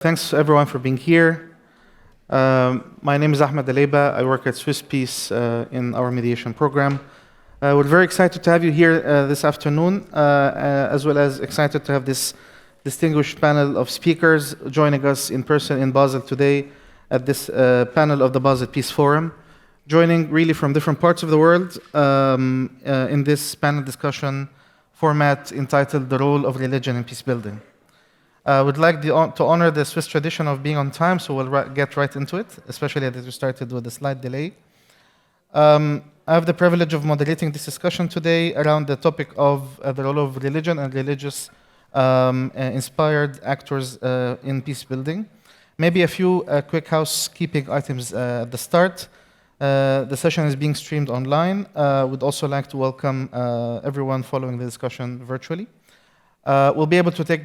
Thanks everyone for being here. My name is Ahmed Eleiba. I work at swisspeace in our mediation program. We're very excited to have you here this afternoon, as well as excited to have this distinguished panel of speakers joining us in person in Basel today at this panel of the Basel Peace Forum, joining really from different parts of the world in this panel discussion format entitled The Role of Religion in Peacebuilding. I would like to honor the Swiss tradition of being on time, so we'll get right into it, especially as we started with a slight delay. I have the privilege of moderating this discussion today around the topic of the role of religion and religious inspired actors in peace building. Maybe a few quick housekeeping items at the start. The session is being streamed online. We'd also like to welcome everyone following the discussion virtually. We'll be able to take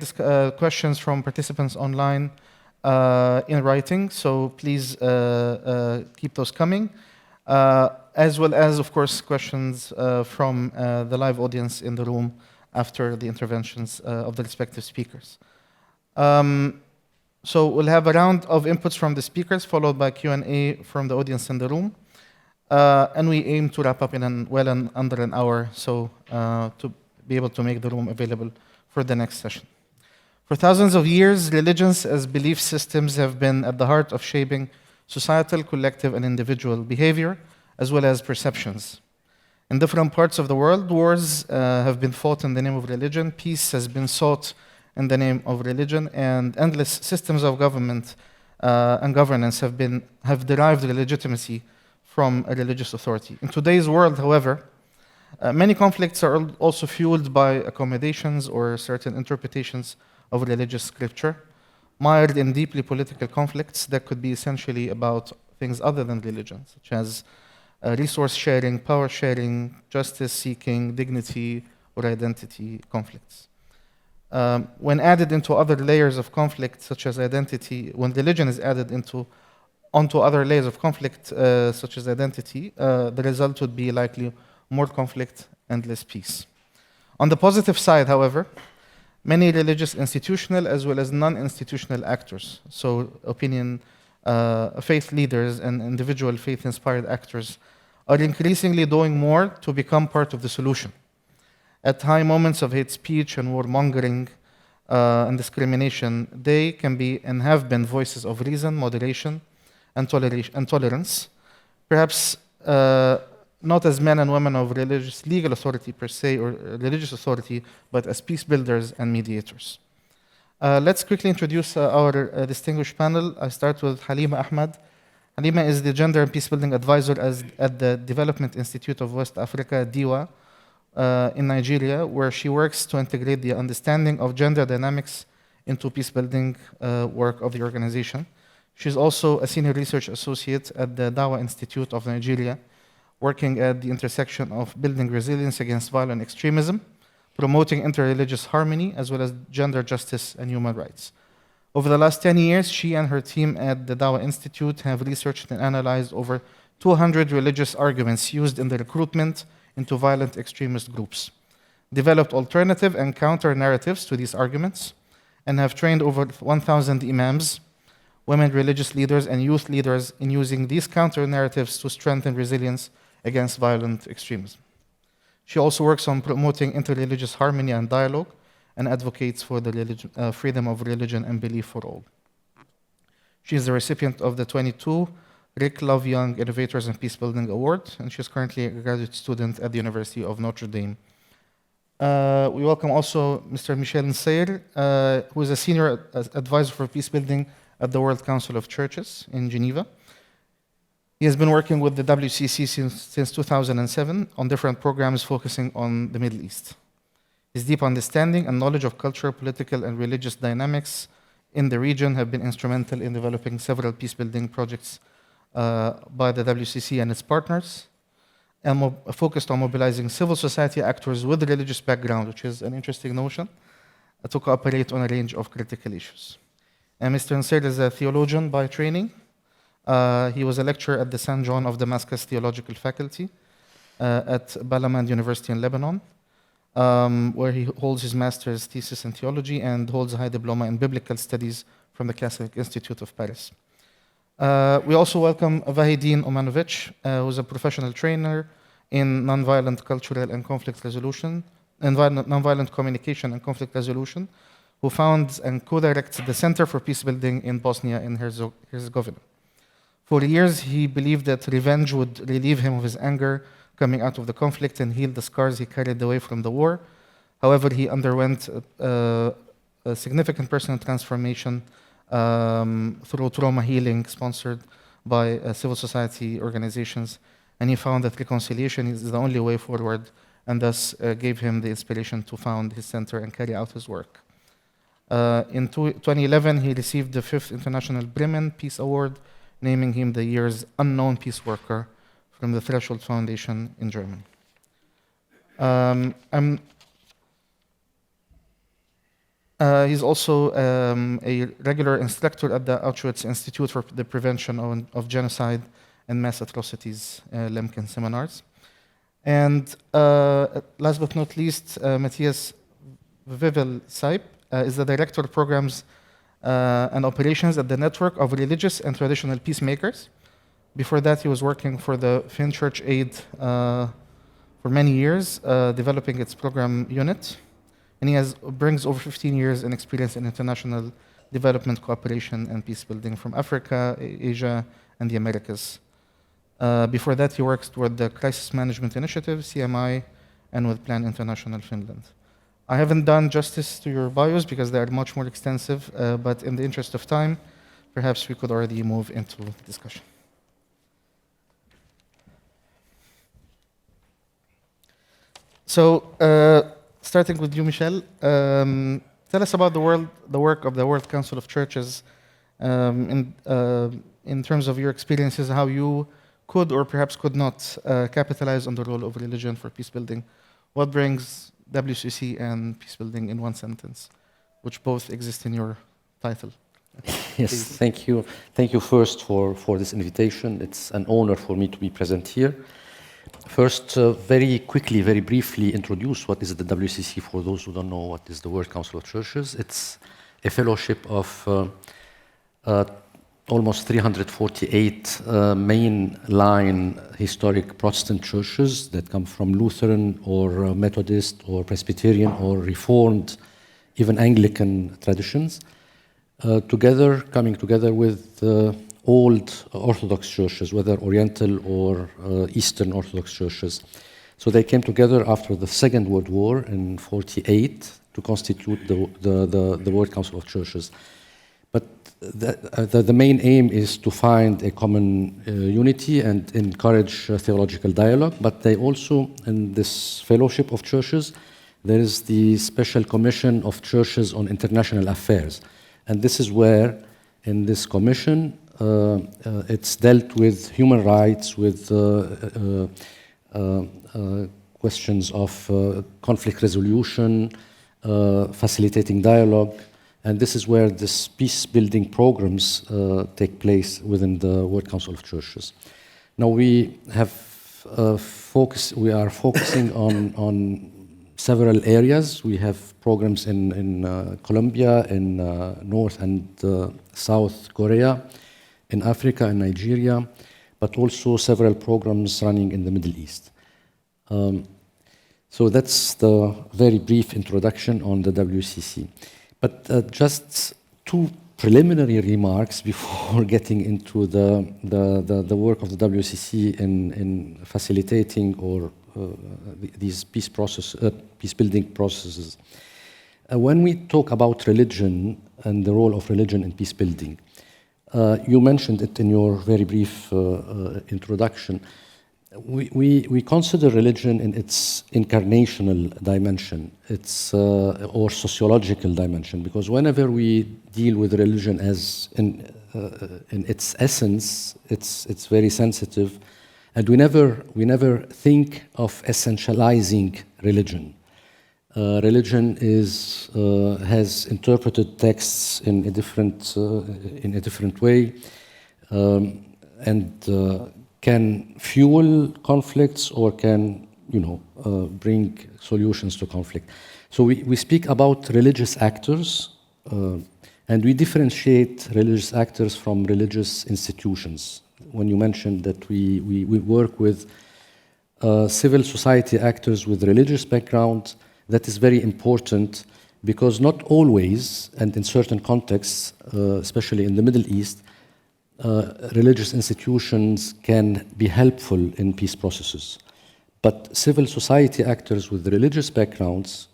questions from participants online in writing, so please keep those coming, as well as, of course, questions from the live audience in the room after the interventions of the respective speakers. So we'll have a round of inputs from the speakers, followed by Q&A from the audience in the room, and we aim to wrap up in under an hour, so to be able to make the room available for the next session. For thousands of years, religions as belief systems have been at the heart of shaping societal, collective, and individual behavior, as well as perceptions. In different parts of the world, wars have been fought in the name of religion, peace has been sought in the name of religion, and endless systems of government and governance have derived legitimacy from a religious authority. In today's world, however, many conflicts are also fueled by accommodations or certain interpretations of religious scripture, mired in deeply political conflicts that could be essentially about things other than religion, such as resource sharing, power sharing, justice seeking, dignity, or identity conflicts. When added into other layers of conflict, such as identity, when religion is added onto other layers of conflict, such as identity, the result would be likely more conflict and less peace. On the positive side, however, many religious institutional as well as non-institutional actors, so faith leaders and individual faith-inspired actors, are increasingly doing more to become part of the solution. At high moments of hate speech and warmongering and discrimination, they can be and have been voices of reason, moderation, and tolerance, perhaps not as men and women of religious legal authority per se, or religious authority, but as peace builders and mediators. Let's quickly introduce our distinguished panel. I start with Haleemah Ahmad. Haleemah is the Gender and Peacebuilding Advisor at the Development Institute of West Africa, DIWA, in Nigeria, where she works to integrate the understanding of gender dynamics into peacebuilding work of the organization. She's also a Senior Research Associate at the DIWA Institute of Nigeria, working at the intersection of building resilience against violent extremism, promoting interreligious harmony, as well as gender justice and human rights. Over the last 10 years, she and her team at the DIWA Institute have researched and analyzed over 200 religious arguments used in the recruitment into violent extremist groups, developed alternative and counter narratives to these arguments, and have trained over 1,000 imams, women religious leaders, and youth leaders in using these counter narratives to strengthen resilience against violent extremism. She also works on promoting interreligious harmony and dialogue and advocates for the freedom of religion and belief for all. She is the recipient of the 22 Rick Love Young Innovators in Peacebuilding Award, and she is currently a graduate student at the University of Notre Dame. We welcome also Mr. Michel Nseir, who is a senior advisor for peacebuilding at the World Council of Churches in Geneva. He has been working with the WCC since 2007 on different programs focusing on the Middle East. His deep understanding and knowledge of cultural, political, and religious dynamics in the region have been instrumental in developing several peacebuilding projects by the WCC and its partners, and focused on mobilizing civil society actors with a religious background, which is an interesting notion, to cooperate on a range of critical issues. And Mr. Nseir is a theologian by training. He was a lecturer at the St. John of Damascus Theological Faculty at Balamand University in Lebanon, where he holds his master's thesis in theology and holds a high diploma in biblical studies from the Catholic Institute of Paris. We also welcome Vahidin Omanovic, who is a professional trainer in nonviolent cultural and conflict resolution, nonviolent communication and conflict resolution, who founds and co-directs the Center for Peacebuilding in Bosnia and Herzegovina. For years, he believed that revenge would relieve him of his anger coming out of the conflict and heal the scars he carried away from the war. However, he underwent a significant personal transformation through trauma healing sponsored by civil society organizations, and he found that reconciliation is the only way forward, and thus gave him the inspiration to found his center and carry out his work. In 2011, he received the 5th International Bremen Peace Award, naming him the year's unknown peace worker from the Threshold Foundation in Germany. He's also a regular instructor at the Auschwitz Institute for the Prevention of Genocide and Mass Atrocities, Lemkin seminars. And last but not least, Matthias Wevelsiep is the Director of Programs and Operations at the Network of Religious and Traditional Peacemakers. Before that, he was working for the Finn Church Aid for many years, developing its program unit. And he brings over 15 years in experience in international development cooperation and peace building from Africa, Asia, and the Americas. Before that, he works toward the Crisis Management Initiative, CMI, and with Plan International Finland. I haven't done justice to your bios because they are much more extensive, but in the interest of time, perhaps we could already move into discussion. So, starting with you, Michel, tell us about the work of the World Council of Churches in terms of your experiences, how you could or perhaps could not capitalize on the role of religion for peace building. What brings WCC and peace building in one sentence, which both exist in your title? Yes, please. Thank you. Thank you first for this invitation. It's an honor for me to be present here. First, very quickly, very briefly introduce what is the WCC for those who don't know what is the World Council of Churches. It's a fellowship of almost 348 mainline historic Protestant churches that come from Lutheran or Methodist or Presbyterian or Reformed, even Anglican traditions, coming together with old Orthodox churches, whether Oriental or Eastern Orthodox churches. So they came together after the Second World War in 1948 to constitute the World Council of Churches. But the main aim is to find a common unity and encourage theological dialogue. But they also, in this fellowship of churches, there is the Special Commission of Churches on International Affairs. And this is where, in this commission, it's dealt with human rights, with questions of conflict resolution, facilitating dialogue, and this is where this peace-building programs take place within the World Council of Churches. Now we have we are focusing on several areas. We have programs in Colombia, in North and South Korea, in Africa and Nigeria, but also several programs running in the Middle East. So that's the very brief introduction on the WCC. But just two preliminary remarks before getting into the work of the WCC in facilitating or these peace-building processes. When we talk about religion and the role of religion in peace-building, you mentioned it in your very brief introduction. We consider religion in its incarnational dimension, its or sociological dimension, because whenever we deal with religion as in its essence, it's very sensitive, and we never think of essentializing religion. Religion has interpreted texts in a different way, and can fuel conflicts or can, bring solutions to conflict. So we speak about religious actors, And we differentiate religious actors from religious institutions. When you mentioned that we work with civil society actors with religious background, that is very important because not always, and in certain contexts, especially in the Middle East, religious institutions can be helpful in peace processes. But civil society actors with religious backgrounds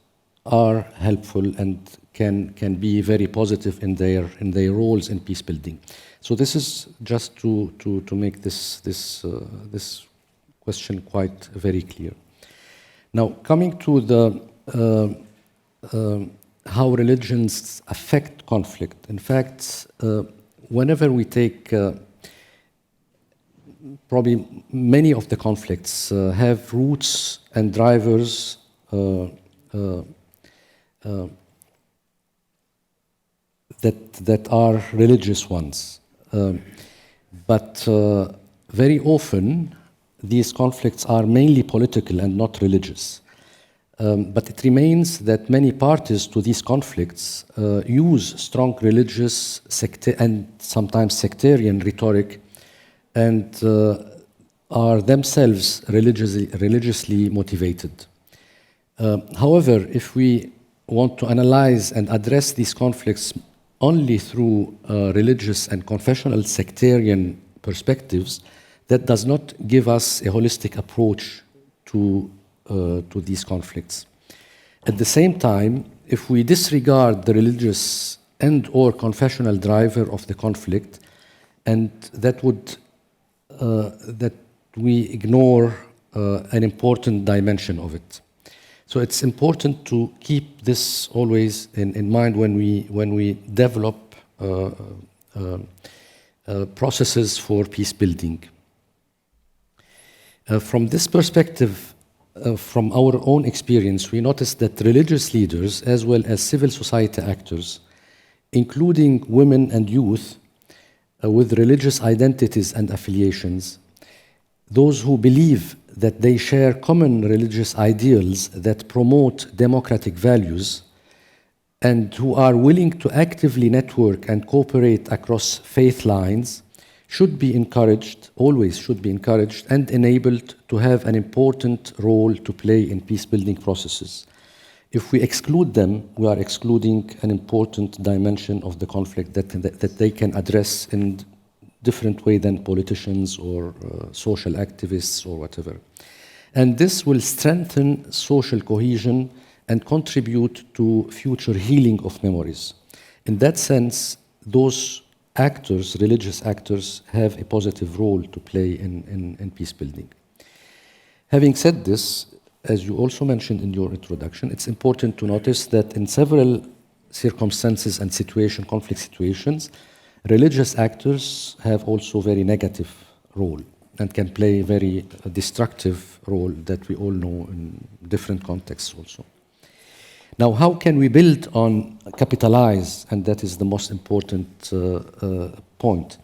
are helpful and can be very positive in their roles in peace building. So this is just to make this question quite very clear. Now, coming to the how religions affect conflict. In fact, whenever we take probably many of the conflicts have roots and drivers that are religious ones. But very often, these conflicts are mainly political and not religious. But it remains that many parties to these conflicts use strong religious and sometimes sectarian rhetoric and are themselves religiously motivated. However, if we want to analyze and address these conflicts only through religious and confessional sectarian perspectives, that does not give us a holistic approach to these conflicts. At the same time, if we disregard the religious and or confessional driver of the conflict, and that we ignore an important dimension of it. So it's important to keep this always in mind when we develop processes for peace building. From this perspective, from our own experience, we noticed that religious leaders, as well as civil society actors, including women and youth with religious identities and affiliations, those who believe that they share common religious ideals that promote democratic values, and who are willing to actively network and cooperate across faith lines, should be encouraged, always should be encouraged and enabled to have an important role to play in peace-building processes. If we exclude them, we are excluding an important dimension of the conflict that they can address in different way than politicians or social activists or whatever. And this will strengthen social cohesion and contribute to future healing of memories. In that sense, those actors, religious actors, have a positive role to play in peace building. Having said this, as you also mentioned in your introduction, it's important to notice that in several circumstances and conflict situations, religious actors have also very negative role and can play a very destructive role that we all know in different contexts also. Now, how can we build on, capitalize, and that is the most important point.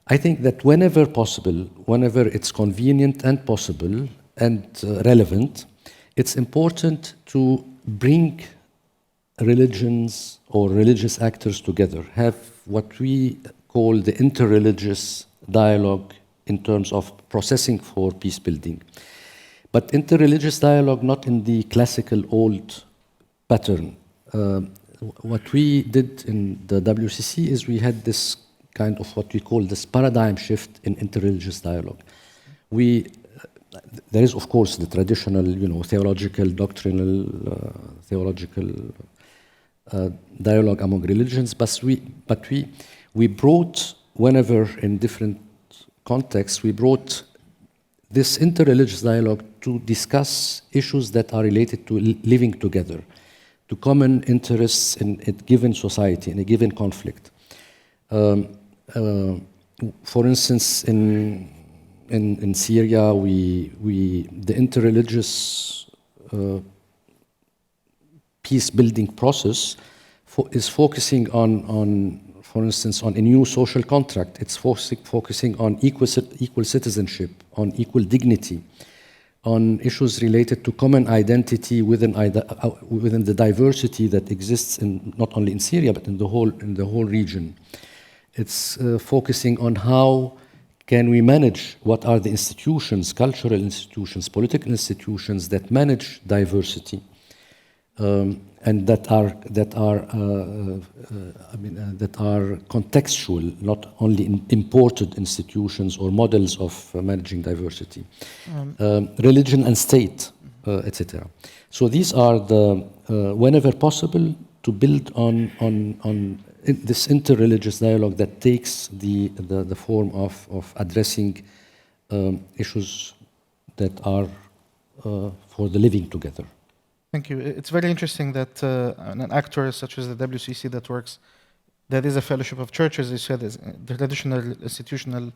I think that whenever possible, whenever it's convenient and possible and relevant, it's important to bring religions or religious actors together, have what we call the interreligious dialogue in terms of processing for peace building. But interreligious dialogue not in the classical old pattern. What we did in the WCC is we had this kind of what we call this paradigm shift in interreligious dialogue. There is, of course, the traditional, theological, doctrinal, theological dialogue among religions, but we brought, whenever in different contexts, we brought this interreligious dialogue to discuss issues that are related to living together, to common interests in a given society, in a given conflict. For instance, in Syria, the interreligious peace-building process is focusing on, for instance, on a new social contract. It's focusing on equal citizenship, on equal dignity, on issues related to common identity within the diversity that exists not only in Syria but in the whole region. It's focusing on how can we manage what are the institutions, cultural institutions, political institutions that manage diversity, and that are contextual, not only imported institutions or models of managing diversity, religion and state, etc. So these are the whenever possible to build on this interreligious dialogue that takes the form of addressing issues that are for the living together. Thank you. It's very interesting that an actor such as the WCC that is a fellowship of churches, you said, the traditional institutional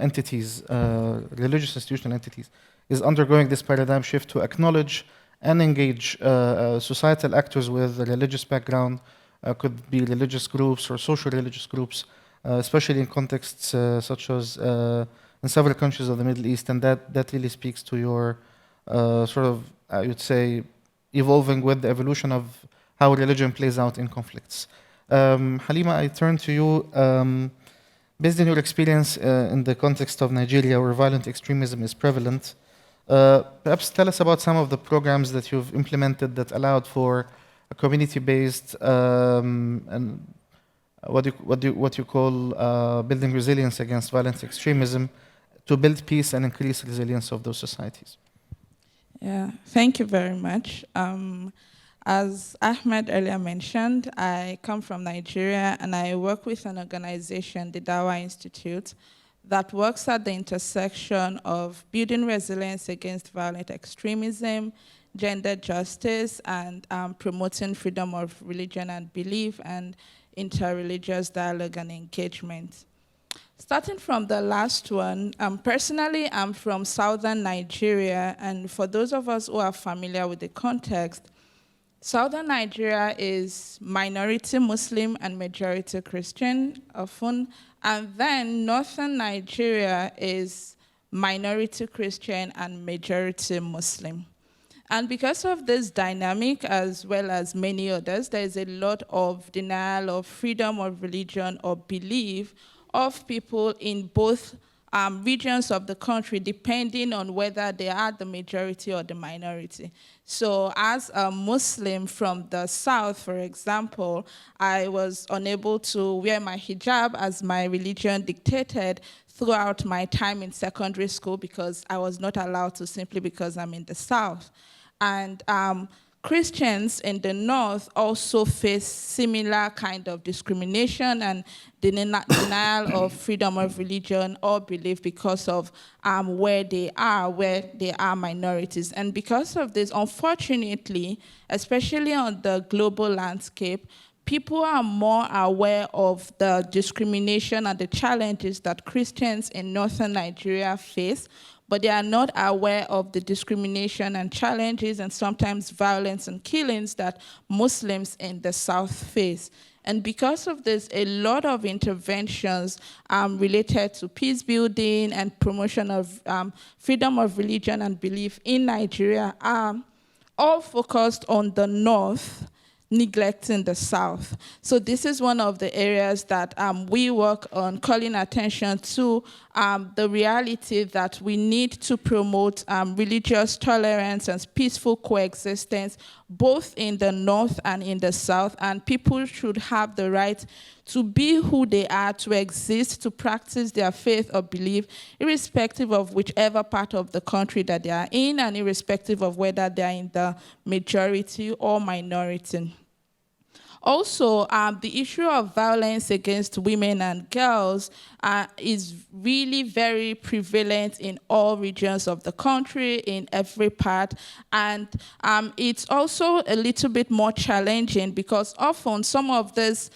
entities, religious institutional entities, is undergoing this paradigm shift to acknowledge and engage societal actors with a religious background, could be religious groups or social religious groups, especially in contexts such as in several countries of the Middle East, and that really speaks to your sort of, I would say, evolving with the evolution of how religion plays out in conflicts. Haleemah, I turn to you. Based on your experience in the context of Nigeria, where violent extremism is prevalent, perhaps tell us about some of the programs that you've implemented that allowed for a community-based and what you call building resilience against violent extremism to build peace and increase resilience of those societies. Yeah, thank you very much. As Ahmed earlier mentioned, I come from Nigeria and I work with an organization, the DIWA Institute, that works at the intersection of building resilience against violent extremism, gender justice, and promoting freedom of religion and belief and interreligious dialogue and engagement. Starting from the last one, personally, I'm from southern Nigeria, and for those of us who are familiar with the context, southern Nigeria is minority Muslim and majority Christian often, and then northern Nigeria is minority Christian and majority Muslim. And because of this dynamic, as well as many others, there is a lot of denial of freedom of religion or belief of people in both regions of the country, depending on whether they are the majority or the minority. So as a Muslim from the south, for example, I was unable to wear my hijab as my religion dictated throughout my time in secondary school because I was not allowed to simply because I'm in the south. And Christians in the north also face similar kind of discrimination and denial of freedom of religion or belief because of where they are minorities. And because of this, unfortunately, especially on the global landscape, people are more aware of the discrimination and the challenges that Christians in northern Nigeria face, but they are not aware of the discrimination and challenges and sometimes violence and killings that Muslims in the South face. And because of this, a lot of interventions related to peace building and promotion of freedom of religion and belief in Nigeria are all focused on the North, neglecting the South. So this is one of the areas that we work on, calling attention to the reality that we need to promote religious tolerance and peaceful coexistence, both in the North and in the South, and people should have the right to be who they are, to exist, to practice their faith or belief, irrespective of whichever part of the country that they are in, and irrespective of whether they are in the majority or minority. Also, the issue of violence against women and girls is really very prevalent in all regions of the country, in every part. And it's also a little bit more challenging because often some of this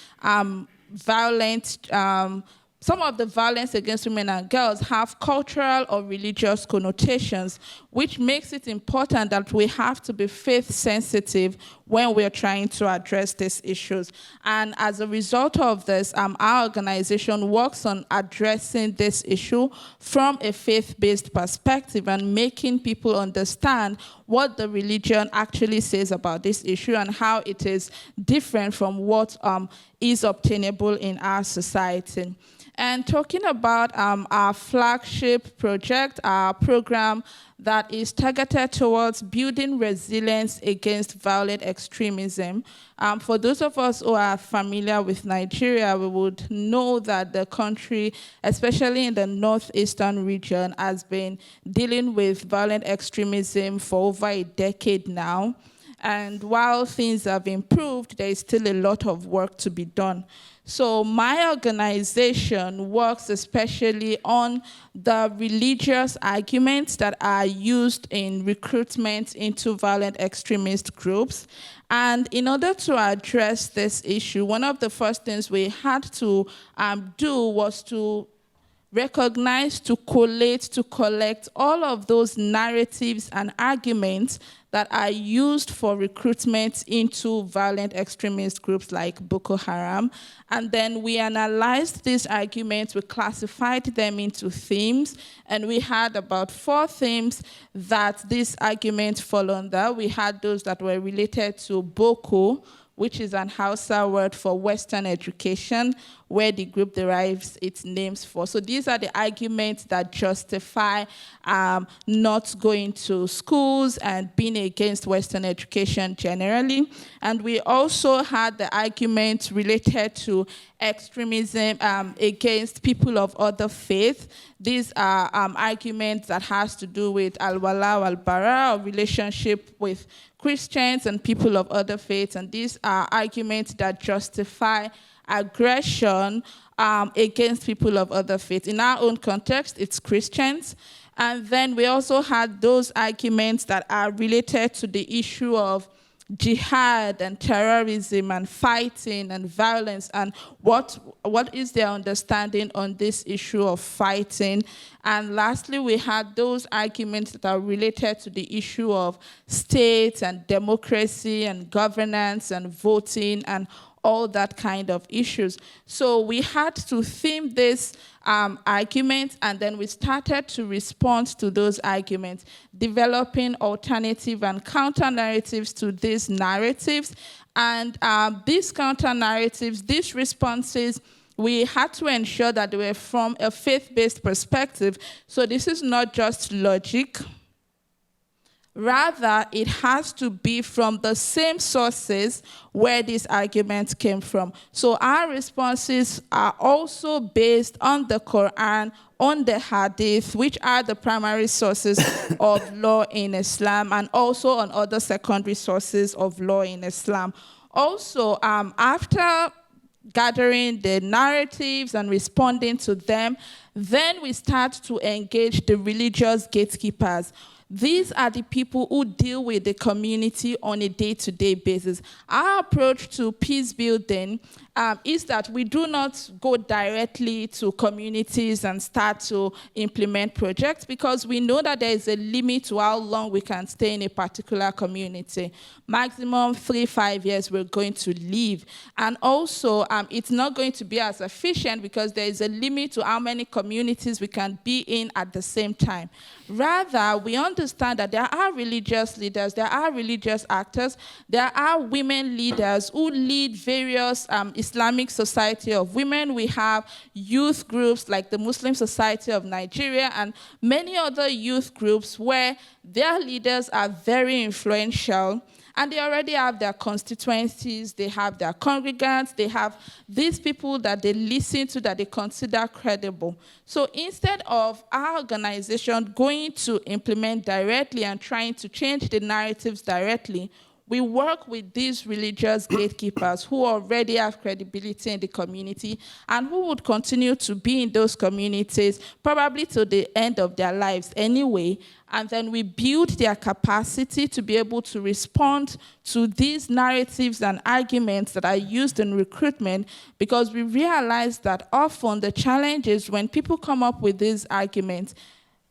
some of the violence against women and girls have cultural or religious connotations, which makes it important that we have to be faith sensitive when we're trying to address these issues. And as a result of this, our organization works on addressing this issue from a faith-based perspective and making people understand what the religion actually says about this issue and how it is different from what is obtainable in our society. And talking about our flagship project, our program that is targeted towards building resilience against violent extremism. For those of us who are familiar with Nigeria, we would know that the country, especially in the northeastern region, has been dealing with violent extremism for over a decade now. And while things have improved, there is still a lot of work to be done. So my organization works especially on the religious arguments that are used in recruitment into violent extremist groups. And in order to address this issue, one of the first things we had to do was to recognize, to collate, to collect all of those narratives and arguments that are used for recruitment into violent extremist groups like Boko Haram. And then we analyzed these arguments, we classified them into themes, and we had about 4 themes that these arguments fall under. We had those that were related to Boko, which is an Hausa word for Western education, where the group derives its names for. So these are the arguments that justify not going to schools and being against Western education generally. And we also had the arguments related to extremism against people of other faiths. These are arguments that has to do with al-wala wal-bara, or relationship with Christians and people of other faiths. And these are arguments that justify aggression against people of other faiths. In our own context, it's Christians. And then we also had those arguments that are related to the issue of jihad and terrorism and fighting and violence, and what is their understanding on this issue of fighting. And lastly, we had those arguments that are related to the issue of state and democracy and governance and voting and all that kind of issues. So we had to theme this argument, and then we started to respond to those arguments, developing alternative and counter-narratives to these narratives. And these counter-narratives, these responses, we had to ensure that they were from a faith-based perspective. So this is not just logic. Rather, it has to be from the same sources where these arguments came from. So our responses are also based on the Quran, on the Hadith, which are the primary sources of law in Islam, and also on other secondary sources of law in Islam. Also, after gathering the narratives and responding to them, then we start to engage the religious gatekeepers. These are the people who deal with the community on a day-to-day basis. Our approach to peace building is that we do not go directly to communities and start to implement projects, because we know that there is a limit to how long we can stay in a particular community. Maximum 3-5 years we're going to leave. And also, it's not going to be as efficient because there is a limit to how many communities we can be in at the same time. Rather, we understand that there are religious leaders, there are religious actors, there are women leaders who lead various Islamic Society of Women. We have youth groups like the Muslim Society of Nigeria and many other youth groups where their leaders are very influential, and they already have their constituencies, they have their congregants, they have these people that they listen to, that they consider credible. So instead of our organization going to implement directly and trying to change the narratives directly, we work with these religious gatekeepers who already have credibility in the community and who would continue to be in those communities probably till the end of their lives anyway. And then we build their capacity to be able to respond to these narratives and arguments that are used in recruitment, because we realize that often the challenge is when people come up with these arguments,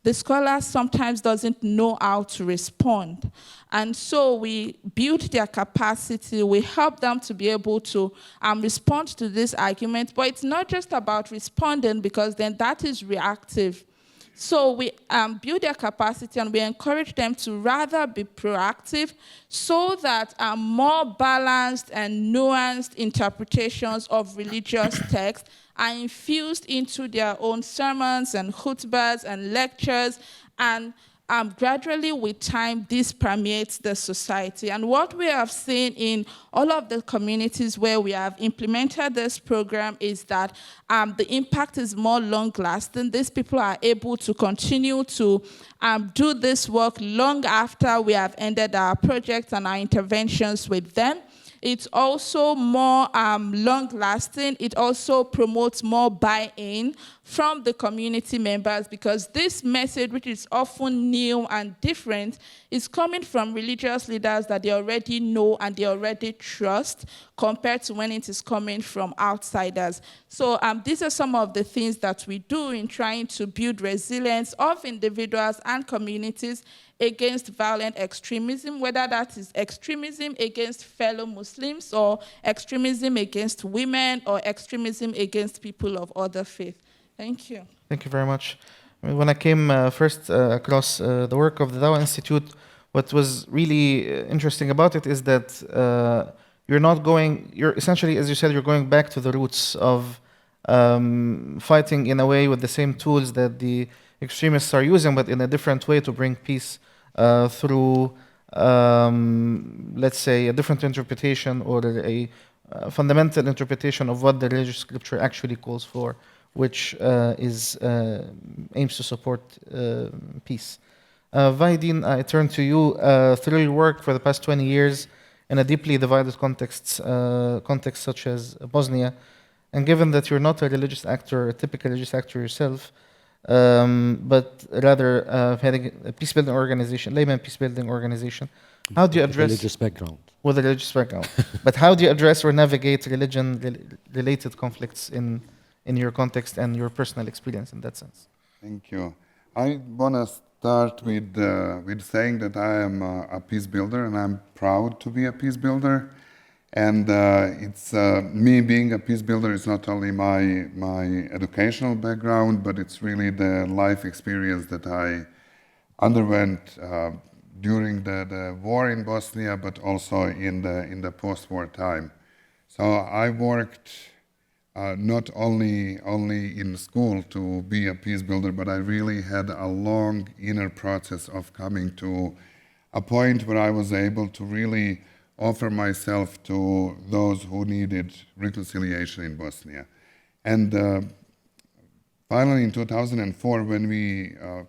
the scholar sometimes doesn't know how to respond. And so we build their capacity, we help them to be able to respond to this argument, but it's not just about responding, because then that is reactive. So we build their capacity and we encourage them to rather be proactive, so that more balanced and nuanced interpretations of religious texts are infused into their own sermons and khutbahs and lectures, and gradually with time this permeates the society. And what we have seen in all of the communities where we have implemented this program is that the impact is more long-lasting. These people are able to continue to do this work long after we have ended our projects and our interventions with them. It's also more long-lasting. It also promotes more buy-in from the community members, because this message, which is often new and different, is coming from religious leaders that they already know and they already trust, compared to when it is coming from outsiders. So these are some of the things that we do in trying to build resilience of individuals and communities against violent extremism, whether that is extremism against fellow Muslims, or extremism against women, or extremism against people of other faith. Thank you. Thank you very much. I mean, when I came first across the work of the DIWA Institute, what was really interesting about it is that you're essentially, as you said, you're going back to the roots of fighting in a way with the same tools that the extremists are using, but in a different way to bring peace through, let's say, a different interpretation, or a fundamental interpretation of what the religious scripture actually calls for, which aims to support peace. Vahidin, I turn to you. Through your work for the past 20 years in a deeply divided context such as Bosnia, and given that you're not a religious actor, a typical religious actor yourself, but rather heading a peacebuilding organization, layman peacebuilding organization, how do you address... Religious background. With a religious background. But how do you address or navigate religion-related conflicts in your context and your personal experience in that sense? Thank you. I want to start with saying that I am a peace builder, and I'm proud to be a peace builder. And it's me being a peace builder is not only my educational background, but it's really the life experience that I underwent during the war in Bosnia, but also in the post-war time. So I worked not only in school to be a peace builder, but I really had a long inner process of coming to a point where I was able to really offer myself to those who needed reconciliation in Bosnia. And finally, in 2004, when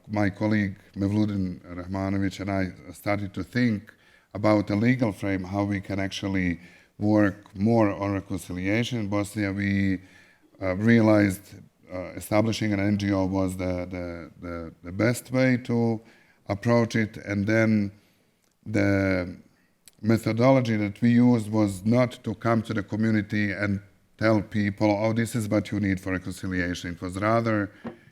my colleague Mevludin Rahmanovic and I started to think about a legal frame, how we can actually work more on reconciliation in Bosnia, we realized establishing an NGO was the best way to approach it. And then the methodology that we used was not to come to the community and tell people, oh, this is what you need for reconciliation. It was rather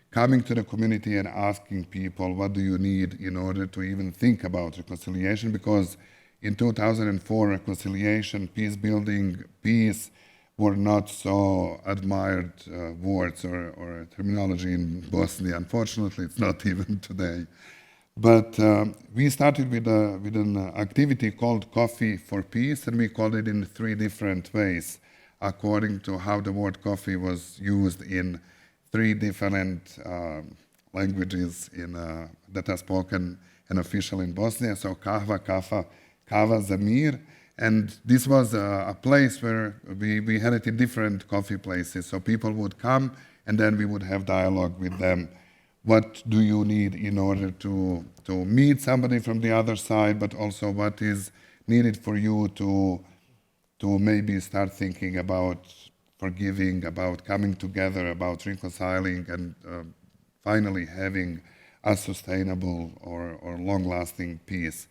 coming to the community and asking people, what do you need in order to even think about reconciliation? Because in 2004, reconciliation, peace building, peace were not so admired words or terminology in Bosnia. Unfortunately, it's not even today. But we started with an activity called Coffee for Peace, and we called it in 3 different ways, according to how the word coffee was used in 3 different languages that are spoken and official in Bosnia. So kahva, kafa, kava, zamir. And this was a place where we had it in different coffee places. So people would come, and then we would have dialogue with them. What do you need in order to meet somebody from the other side, but also what is needed for you to maybe start thinking about forgiving, about coming together, about reconciling, and finally having a sustainable or long-lasting peace.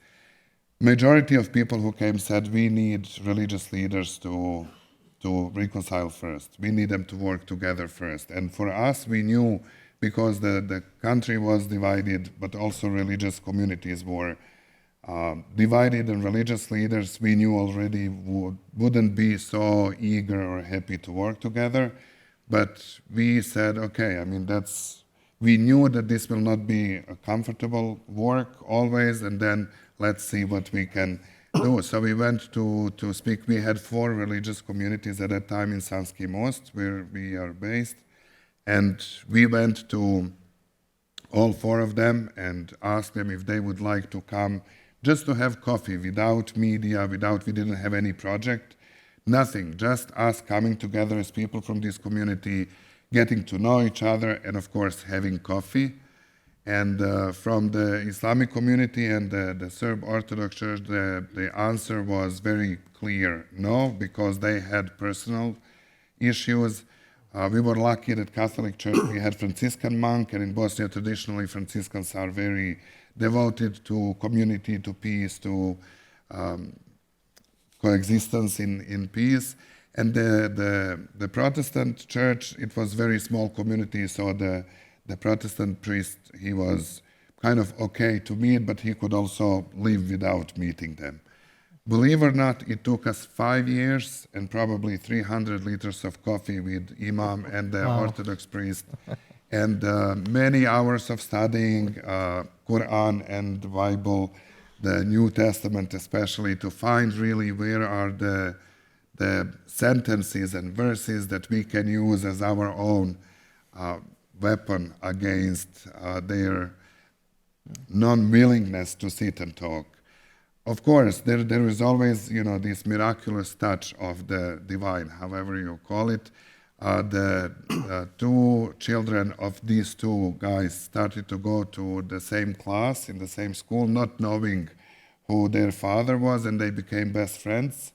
Majority of people who came said we need religious leaders to reconcile first. We need them to work together first. And for us, we knew because the country was divided, but also religious communities were divided, and religious leaders we knew already wouldn't be so eager or happy to work together. But we said, okay, I mean, we knew that this will not be a comfortable work always, and then let's see what we can do. So we went to speak. We had 4 religious communities at that time in Sanski Most, where we are based. And we went to all 4 of them and asked them if they would like to come just to have coffee without media, we didn't have any project, nothing, just us coming together as people from this community, getting to know each other, and of course having coffee. And from the Islamic community and the Serb Orthodox Church, the answer was very clear, no, because they had personal issues. We were lucky that Catholic Church, we had Franciscan monk, and in Bosnia traditionally Franciscans are very devoted to community, to peace, to coexistence in peace. And the Protestant church, it was very small community, so the Protestant priest, he was kind of okay to meet, but he could also live without meeting them. Believe it or not, it took us 5 years and probably 300 liters of coffee with Imam and the Orthodox priest, and many hours of studying Quran and the Bible, the New Testament especially, to find really where are the sentences and verses that we can use as our own weapon against their non-willingness to sit and talk. Of course, there is always, this miraculous touch of the divine, however you call it. The 2 children of these 2 guys started to go to the same class in the same school, not knowing who their father was, and they became best friends.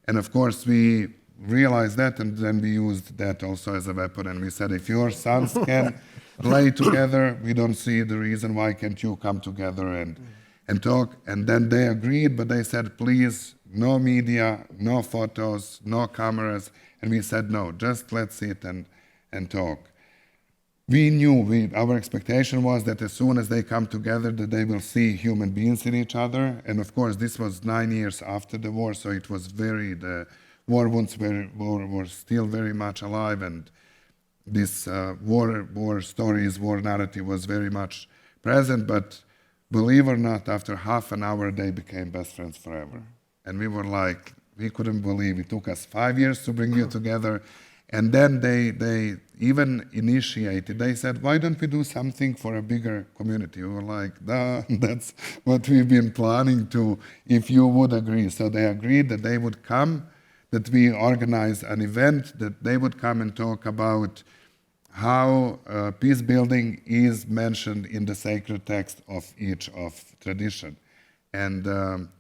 And of course, we realized that, and then we used that also as a weapon. And we said, if your sons can play together, we don't see the reason why can't you come together and talk. And then they agreed, but they said, please, no media, no photos, no cameras. And we said, no, just let's sit and talk. We knew, our expectation was that as soon as they come together, that they will see human beings in each other. And of course, this was 9 years after the war, so it was the war wounds were still very much alive, and this war stories, war narrative was very much present. But believe it or not, after half an hour, they became best friends forever. And we were like, we couldn't believe it took us 5 years to bring you together. And then they even initiated, they said, why don't we do something for a bigger community? We were like, that's what we've been planning to, if you would agree. So they agreed that they would come, that we organize an event, that they would come and talk about how peace building is mentioned in the sacred text of each of tradition. And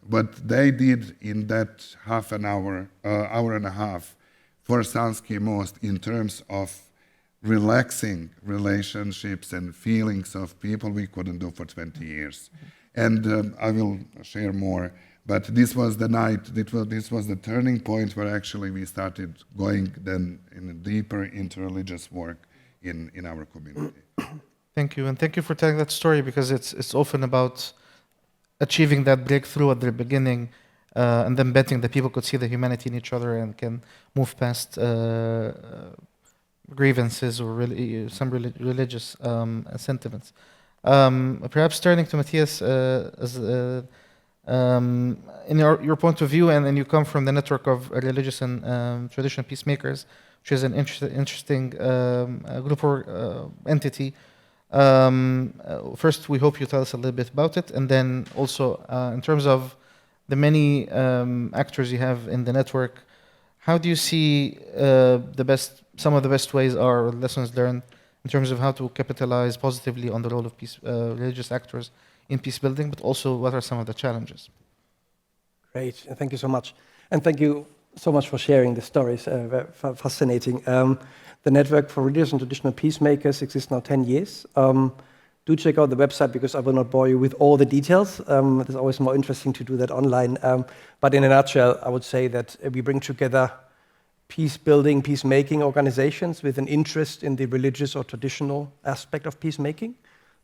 what they did in that half an hour, hour and a half, for Sanski Most in terms of relaxing relationships and feelings of people, we couldn't do for 20 years. And I will share more, but this was the night, this was the turning point where actually we started going then in a deeper interreligious work in our community. Thank you, and thank you for telling that story, because it's often about achieving that breakthrough at the beginning, and then betting that people could see the humanity in each other and can move past grievances or some religious sentiments. Perhaps turning to Matthias, in your point of view, and then you come from the network of religious and traditional peacemakers, which is an interesting group or entity. First, we hope you tell us a little bit about it, and then also in terms of the many actors you have in the network, how do you see some of the best ways or lessons learned in terms of how to capitalize positively on the role of religious actors in peace building, but also what are some of the challenges? Great, thank you so much. And thank you so much for sharing the stories, fascinating. The Network for Religious and Traditional Peacemakers exists now 10 years. Do check out the website, because I will not bore you with all the details. It's always more interesting to do that online. But in a nutshell, I would say that we bring together peace-building, peacemaking organizations with an interest in the religious or traditional aspect of peacemaking.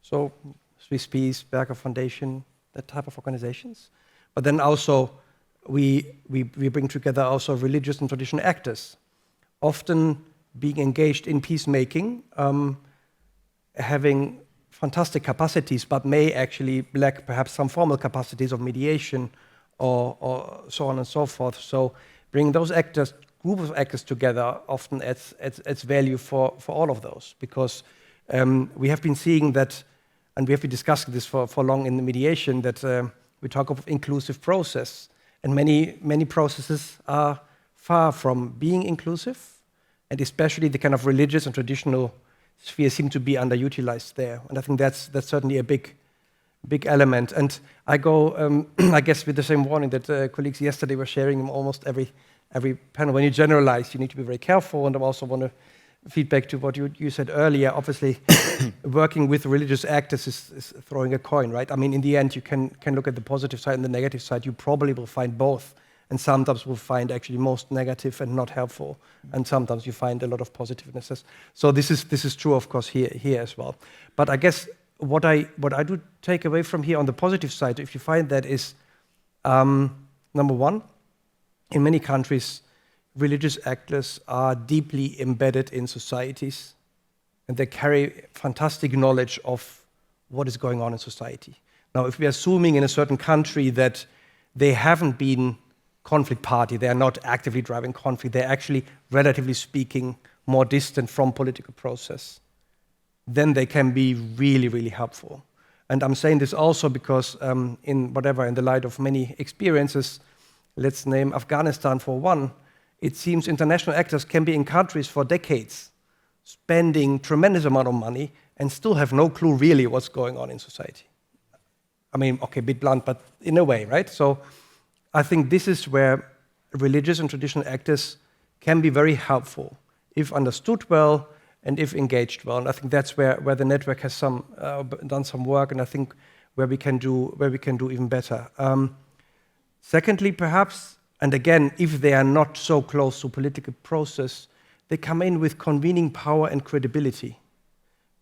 So Swiss Peace, Berger Foundation, that type of organizations. But then also we bring together also religious and traditional actors, often being engaged in peacemaking, having fantastic capacities, but may actually lack perhaps some formal capacities of mediation or so on and so forth. So bringing those actors, group of actors together often adds value for all of those, because we have been seeing that, and we have been discussing this for long in the mediation, that we talk of inclusive process, and many processes are far from being inclusive, and especially the kind of religious and traditional sphere seem to be underutilized there. And I think that's certainly a big element. And I go, I guess, with the same warning that colleagues yesterday were sharing in almost every panel. When you generalize, you need to be very careful. And I also want to feedback to what you said earlier. Obviously, working with religious actors is throwing a coin, right? I mean, in the end, you can look at the positive side and the negative side. You probably will find both. And sometimes we'll find actually most negative and not helpful. And sometimes you find a lot of positiveness. So this is true, of course, here as well. But I guess what I do take away from here on the positive side, if you find that, is number one, in many countries, religious actors are deeply embedded in societies, and they carry fantastic knowledge of what is going on in society. Now, if we're assuming in a certain country that they haven't been conflict party, they are not actively driving conflict, they're actually, relatively speaking, more distant from political process, then they can be really, really helpful. And I'm saying this also because in the light of many experiences, let's name Afghanistan for one, it seems international actors can be in countries for decades, spending tremendous amount of money and still have no clue really what's going on in society. I mean, okay, a bit blunt, but in a way, right? So I think this is where religious and traditional actors can be very helpful if understood well and if engaged well. And I think that's where the network has done some work, and I think where we can do even better. Secondly, perhaps, and again, if they are not so close to political process, they come in with convening power and credibility.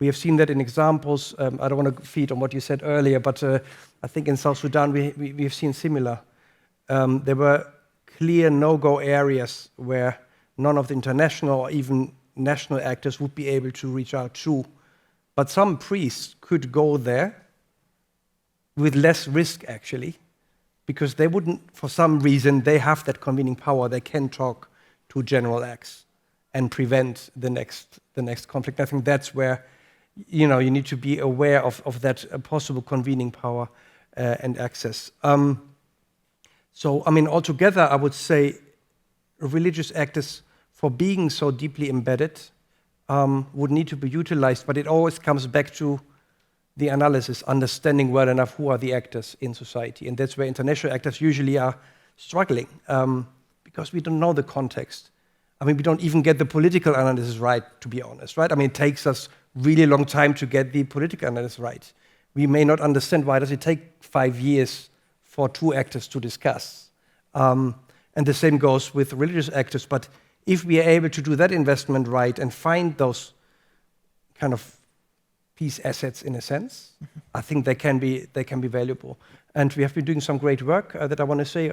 We have seen that in examples. I don't want to feed on what you said earlier, but I think in South Sudan we have seen similar. There were clear no-go areas where none of the international or even national actors would be able to reach out to. But some priests could go there with less risk, actually, because they wouldn't, for some reason, they have that convening power. They can talk to General X and prevent the next conflict. I think that's where you need to be aware of that possible convening power and access. So, I mean, altogether, I would say religious actors, for being so deeply embedded, would need to be utilized, but it always comes back to the analysis, understanding well enough who are the actors in society. And that's where international actors usually are struggling, because we don't know the context. I mean, we don't even get the political analysis right, to be honest, right? I mean, it takes us really long time to get the political analysis right. We may not understand why does it take 5 years for two actors to discuss. And the same goes with religious actors. But if we are able to do that investment right and find those kind of peace assets in a sense, I think they can be valuable. And we have been doing some great work that I want to say.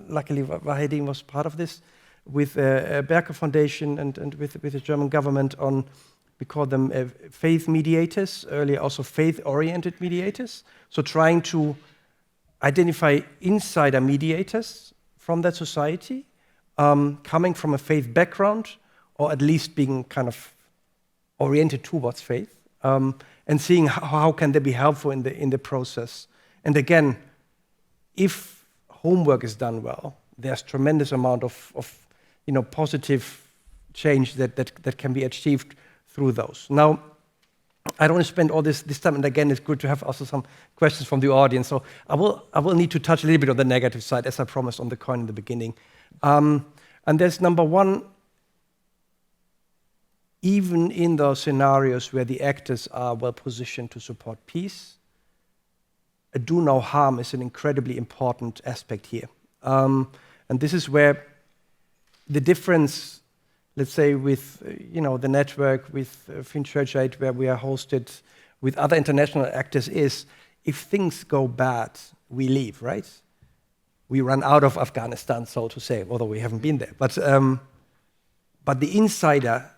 Luckily, Vahidin was part of this with Berger Foundation and with the German government on, we call them faith mediators, earlier also faith-oriented mediators. So trying to identify insider mediators from that society, coming from a faith background, or at least being kind of oriented towards faith, and seeing how can they be helpful in the process. And again, if homework is done well, there's tremendous amount of positive change that can be achieved through those. Now, I don't want to spend all this time, and again, it's good to have also some questions from the audience. So I will need to touch a little bit on the negative side, as I promised on the coin in the beginning. And there's number one, even in those scenarios where the actors are well positioned to support peace, a do no harm is an incredibly important aspect here. And this is where the difference let's say with the network, with Free Church Aid, where we are hosted, with other international actors, is if things go bad, we leave, right? We run out of Afghanistan, so to say, although we haven't been there. But the insider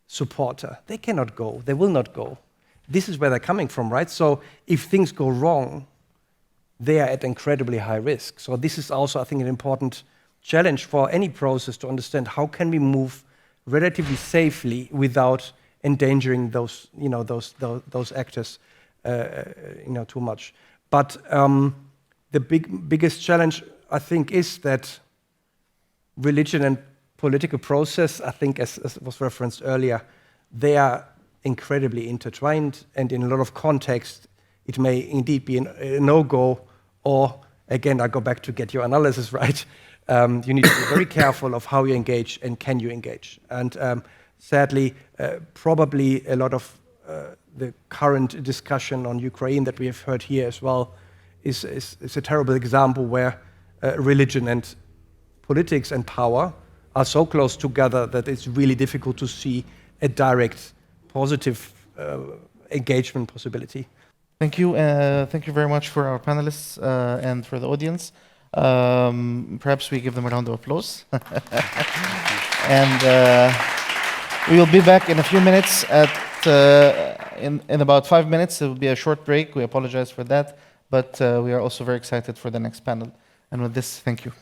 supporter, they cannot go, they will not go. This is where they're coming from, right? So if things go wrong, they are at incredibly high risk. So this is also, I think, an important challenge for any process to understand how can we move relatively safely without endangering those actors too much. But the biggest challenge, I think, is that religion and political process, I think, as was referenced earlier, they are incredibly intertwined, and in a lot of context, it may indeed be a no-go, or, again, I go back to get your analysis right. You need to be very careful of how you engage and can you engage. And sadly, probably a lot of the current discussion on Ukraine that we have heard here as well is a terrible example where religion and politics and power are so close together that it's really difficult to see a direct positive engagement possibility. Thank you. Thank you very much for our panelists and for the audience. Perhaps we give them a round of applause. And we will be back in a few minutes. In about 5 minutes, it will be a short break. We apologize for that, but we are also very excited for the next panel. And with this, thank you.